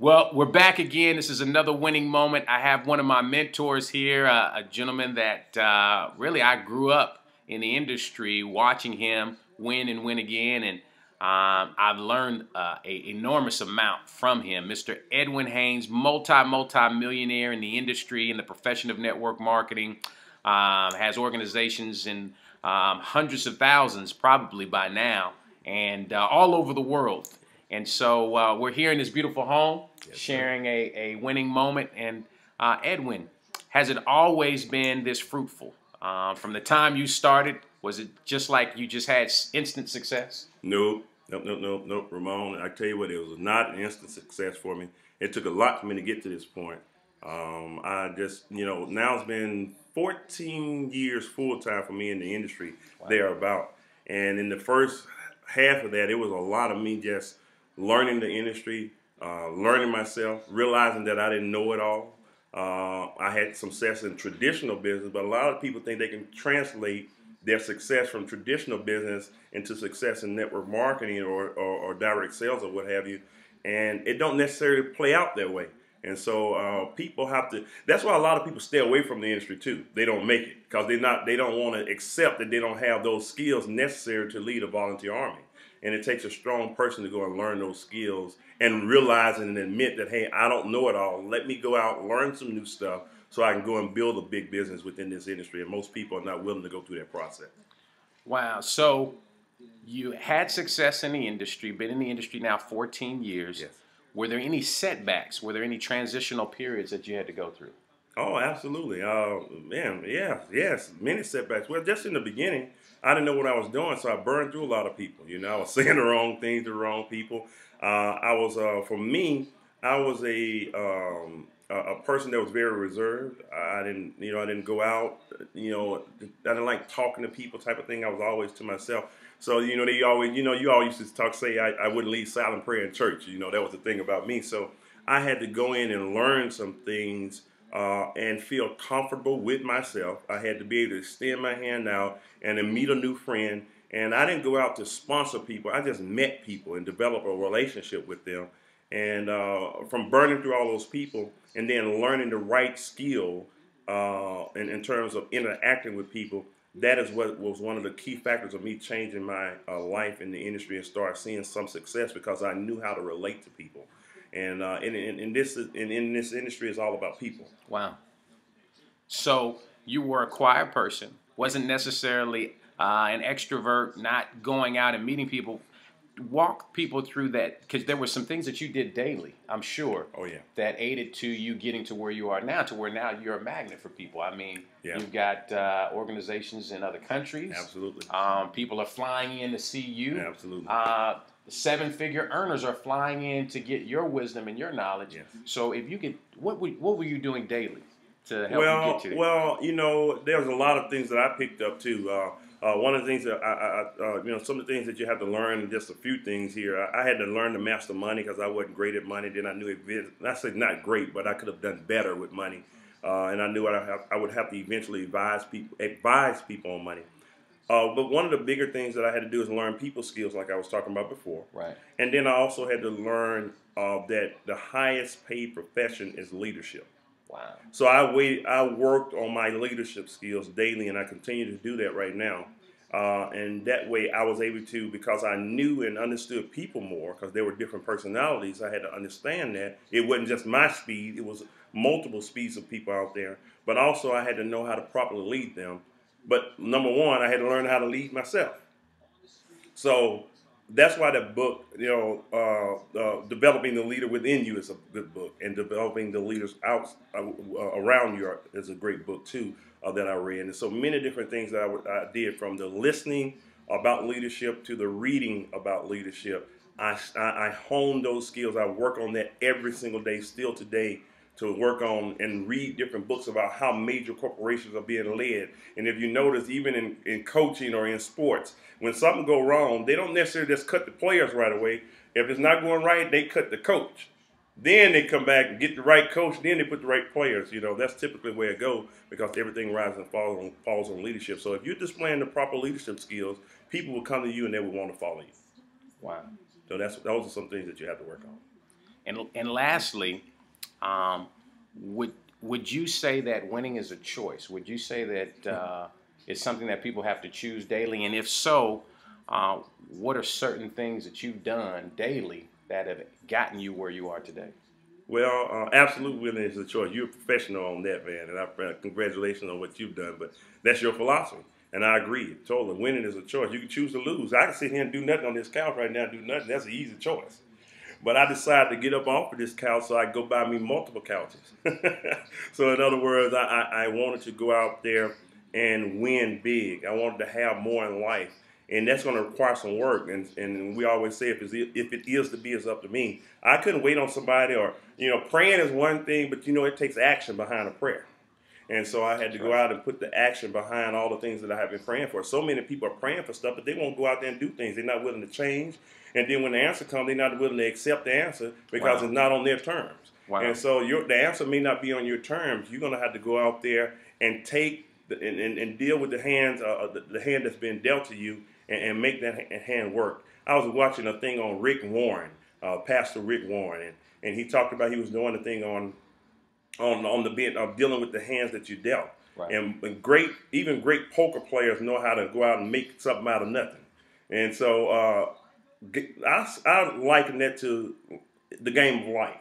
Well, we're back again. This is another winning moment. I have one of my mentors here, a gentleman that really I grew up in the industry watching him win and win again, and I've learned an enormous amount from him. Mr. Edwin Haynes, multi-millionaire in the industry, in the profession of network marketing, has organizations in hundreds of thousands probably by now, and all over the world. And so we're here in this beautiful home, yes, sharing a winning moment. And Edwin, has it always been this fruitful? From the time you started, was it just like you just had instant success? Nope, Rramon. I tell you what, it was not an instant success for me. It took a lot for me to get to this point. I just, now it's been 14 years full time for me in the industry, wow, thereabout. And in the first half of that, it was a lot of me just learning the industry, learning myself, realizing that I didn't know it all. I had success in traditional business, but a lot of people think they can translate their success from traditional business into success in network marketing or direct sales or what have you. And it don't necessarily play out that way. And so people have to, that's why a lot of people stay away from the industry too. They don't make it because they don't want to accept that they don't have those skills necessary to lead a volunteer army. And it takes a strong person to go and learn those skills and realize and admit that, hey, I don't know it all. Let me go out and learn some new stuff so I can go and build a big business within this industry. And most people are not willing to go through that process. Wow. So you had success in the industry, been in the industry now 14 years. Yes. Were there any setbacks? Were there any transitional periods that you had to go through? Oh, absolutely. Yes, many setbacks. Well, just in the beginning, I didn't know what I was doing, so I burned through a lot of people. I was saying the wrong things to the wrong people. For me, I was a person that was very reserved. I didn't go out. I didn't like talking to people type of thing. I was always to myself. So, they always, you all used to say I wouldn't lead silent prayer in church. That was the thing about me. So I had to go in and learn some things and feel comfortable with myself. I had to be able to extend my hand out and then meet a new friend. And I didn't go out to sponsor people. I just met people and developed a relationship with them. And from burning through all those people and then learning the right skill in terms of interacting with people, that is what was one of the key factors of me changing my life in the industry and start seeing some success because I knew how to relate to people. And in this industry, it's all about people. Wow. So you were a quiet person, wasn't necessarily an extrovert, not going out and meeting people. Walk people through that, because there were some things that you did daily, I'm sure, oh, yeah, that aided to you getting to where you are now, to where now you're a magnet for people. I mean, yeah, you've got organizations in other countries. Absolutely. People are flying in to see you. Absolutely. Seven-figure earners are flying in to get your wisdom and your knowledge. Yes. So if you could, what were you doing daily to help you get to it? Well, there's a lot of things that I picked up too. One of the things that some of the things that you have to learn, just a few things here. I had to learn to master money because I wasn't great at money. Then I knew I say not great, but I could have done better with money. And I knew I would have to eventually advise people on money. But one of the bigger things that I had to do is learn people skills, like I was talking about before. Right. And then I also had to learn that the highest paid profession is leadership. Wow. So I worked on my leadership skills daily, and I continue to do that right now. And that way I was able to, because I knew and understood people more, because there were different personalities, I had to understand that. It wasn't just my speed, it was multiple speeds of people out there. But also I had to know how to properly lead them. But number one, I had to learn how to lead myself. So that's why the book, Developing the Leader Within You is a good book, and Developing the Leaders Around You is a great book too that I read. And so many different things that I did, from the listening about leadership to the reading about leadership. I honed those skills. I work on that every single day, still today, to work on and read different books about how major corporations are being led. And if you notice, even in coaching or in sports, when something goes wrong, they don't necessarily just cut the players right away. If it's not going right, they cut the coach. Then they come back and get the right coach, then they put the right players. That's typically where it goes, because everything rises and falls on leadership. So if you're displaying the proper leadership skills, people will come to you and they will want to follow you. Wow. So those are some things that you have to work on. And lastly, um, would you say that winning is a choice? Would you say that it's something that people have to choose daily? And if so, uh, what are certain things that you've done daily that have gotten you where you are today? Well, absolute winning is a choice. You're a professional on that, man, and congratulations on what you've done. But that's your philosophy, and I agree totally. Winning is a choice. You can choose to lose. I can sit here and do nothing on this couch right now, and do nothing. That's an easy choice. But I decided to get up off of this couch so I could go buy me multiple couches. So in other words, I wanted to go out there and win big. I wanted to have more in life. And that's going to require some work. And we always say if it is to be, it's up to me. I couldn't wait on somebody or, praying is one thing, but, it takes action behind a prayer. And so I had to go out and put the action behind all the things that I have been praying for. So many people are praying for stuff, but they won't go out there and do things. They're not willing to change. And then when the answer comes, they're not willing to accept the answer because it's not on their terms. Wow. And so the answer may not be on your terms. You're going to have to go out there and take and deal with the hand that's been dealt to you and make that hand work. I was watching a thing on Rick Warren, Pastor Rick Warren, and he talked about he was doing the thing on the bit of dealing with the hands that you dealt. Right. And even great poker players know how to go out and make something out of nothing. And so I liken that to the game of life.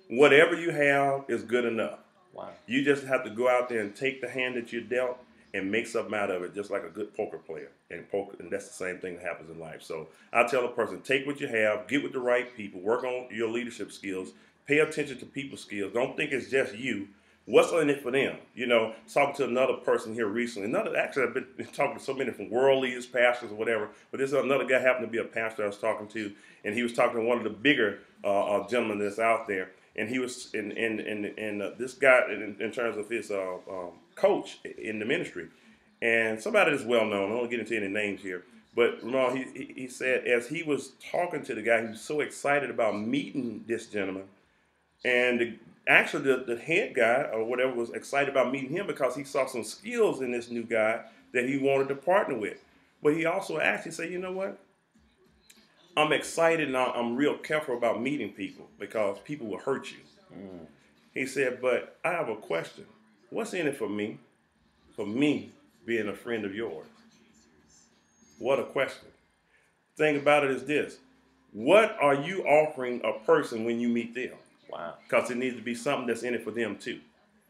Whatever you have is good enough. Wow. You just have to go out there and take the hand that you dealt and make something out of it, just like a good poker player. And that's the same thing that happens in life. So I tell a person, take what you have, get with the right people, work on your leadership skills, pay attention to people's skills. Don't think it's just you. What's in it for them? Talking to another person here recently. Actually, I've been talking to so many from world leaders, pastors, or whatever. But there's another guy happened to be a pastor I was talking to, and he was talking to one of the bigger gentlemen that's out there. And he was this guy in terms of his coach in the ministry, and somebody that's well known. I don't want to get into any names here, but Rramon, he said as he was talking to the guy, he was so excited about meeting this gentleman, and actually the head guy or whatever was excited about meeting him because he saw some skills in this new guy that he wanted to partner with. But he also asked, he said, you know what? I'm excited and I'm real careful about meeting people because people will hurt you. Mm. He said, but I have a question. What's in it for me? For me being a friend of yours? What a question. Thing about it is this. What are you offering a person when you meet them? Wow. Because it needs to be something that's in it for them too.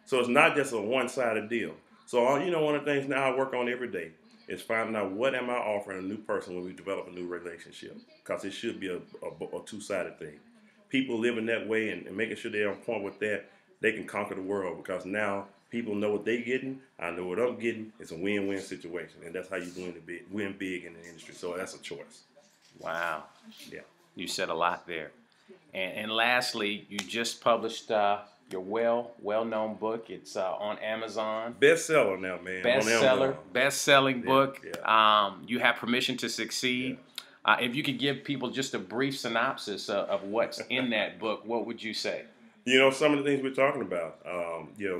So it's not just a one-sided deal. So one of the things now I work on every day is finding out what am I offering a new person when we develop a new relationship. Because it should be a two-sided thing. People living that way and making sure they're on point with that, they can conquer the world. Because now people know what they're getting, I know what I'm getting. It's a win-win situation. And that's how you win big in the industry. So that's a choice. Wow. Yeah. You said a lot there. And lastly, you just published your well-known book. It's on Amazon. Bestseller now, man. Bestseller, best-selling book. Yeah. You have permission to succeed. Yeah. If you could give people just a brief synopsis of what's in that book, what would you say? Some of the things we're talking about.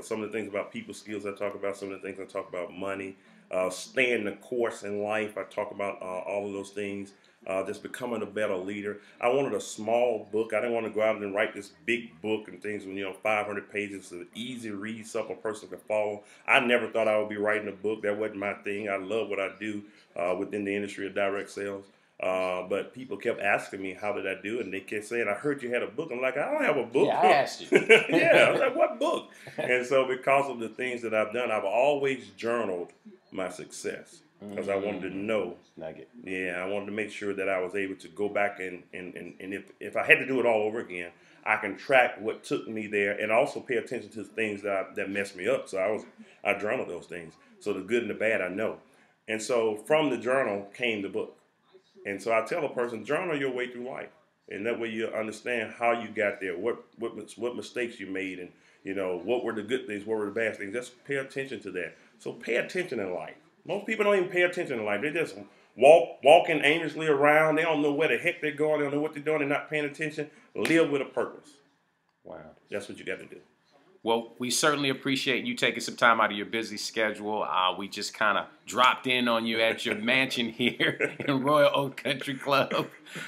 Some of the things about people skills I talk about. Some of the things I talk about money. Staying the course in life. I talk about all of those things. Just becoming a better leader. I wanted a small book. I didn't want to go out and write this big book and things when 500 pages, an easy read, something a person can follow. I never thought I would be writing a book. That wasn't my thing. I love what I do within the industry of direct sales. But people kept asking me, how did I do it? And they kept saying, I heard you had a book. I'm like, I don't have a book. Yeah, I asked you. Yeah, I was like, what book? And so because of the things that I've done, I've always journaled my success. Because I wanted to know. Nugget. Yeah, I wanted to make sure that I was able to go back and if I had to do it all over again, I can track what took me there and also pay attention to the things that messed me up. So I journaled those things. So the good and the bad I know. And so from the journal came the book. And so I tell a person, journal your way through life. And that way you understand how you got there, what mistakes you made, and what were the good things, what were the bad things. Just pay attention to that. So pay attention in life. Most people don't even pay attention in life. They just walking aimlessly around. They don't know where the heck they're going. They don't know what they're doing. They're not paying attention. Live with a purpose. Wow. That's what you got to do. Well, we certainly appreciate you taking some time out of your busy schedule. We just kind of dropped in on you at your mansion here in Royal Oak Country Club.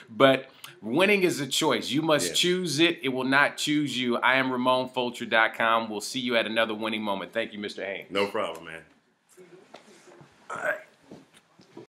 But Winning is a choice. You must Yes. choose it. It will not choose you. I am RramonFulcher.com. We'll see you at another winning moment. Thank you, Mr. Haynes. No problem, man.